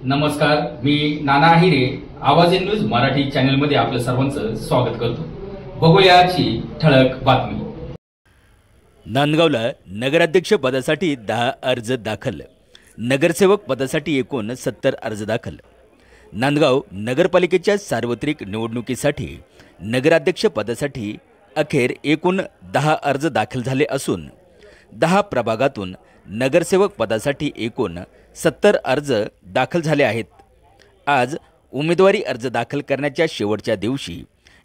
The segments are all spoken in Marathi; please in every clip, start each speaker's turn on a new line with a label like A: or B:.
A: नमस्कार, मी नाना हिरे आवाज न्यूज मराठी चॅनल मध्ये आपलं सर्वांचं स्वागत करतो। बघूया आजची ठळक बातमी।
B: नांदगावला नगराध्यक्ष पदासाठी 10 अर्ज दाखल, नगरसेवक पदासाठी एकूण 70 अर्ज दाखल। नांदगाव नगरपालिकेच्या सार्वत्रिक निवडणुकीसाठी नगराध्यक्ष पदासाठी अखेर एकूण 10 अर्ज दाखल झाले असून 10 प्रभागातून नगरसेवक पदासाठी एकूण 70 अर्ज दाखल झाले आहेत। आज उमेदवारी अर्ज दाखल करण्याच्या शेवटच्या दिवशी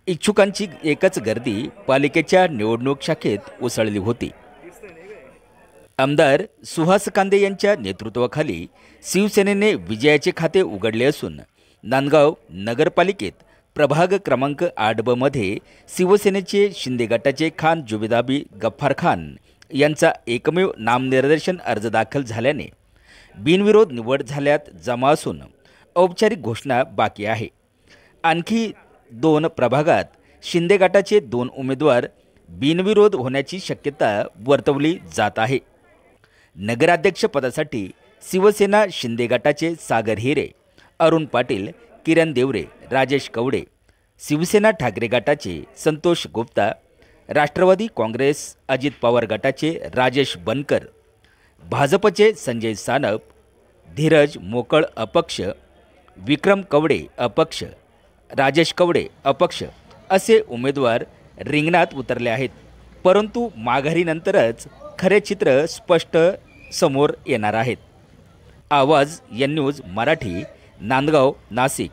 B: इच्छुकांची एकच गर्दी पालिकेच्या निवडणूक शाखेत उसळली होती। आमदार सुहास कांदे यांच्या नेतृत्वाखाली शिवसेनेने विजयाचे खाते उघडले असून नांदगाव नगरपालिकेत प्रभाग क्रमांक 8 मध्ये शिवसेनेचे शिंदे गटाचे खान जुबेदाबी गफ्फार खान यांचा एकमेव नामनिर्देशन अर्ज दाखल झाल्याने बिनविरोध निवड झाल्यात जमा असून औपचारिक घोषणा बाकी आहे। आणखी 2 प्रभागात शिंदे गटाचे 2 उमेदवार बिनविरोध होण्याची शक्यता वर्तवली जात आहे। नगराध्यक्ष पदासाठी शिवसेना शिंदे गटाचे सागर हिरे, अरुण पाटील, किरण देवरे, राजेश कवडे, शिवसेना ठाकरे गटाचे संतोष गुप्ता, राष्ट्रवादी काँग्रेस अजित पवार गटाचे राजेश बनकर, भाजपचे संजय सानप, धीरज मोकळ अपक्ष, विक्रम कवडे अपक्ष, राजेश कवडे अपक्ष असे उमेदवार रिंगणात उतरले आहेत। परंतु माघारीनंतरच खरे चित्र स्पष्ट समोर येणार आहेत। आवाज न्यूज मराठी, नांदगाव, नाशिक।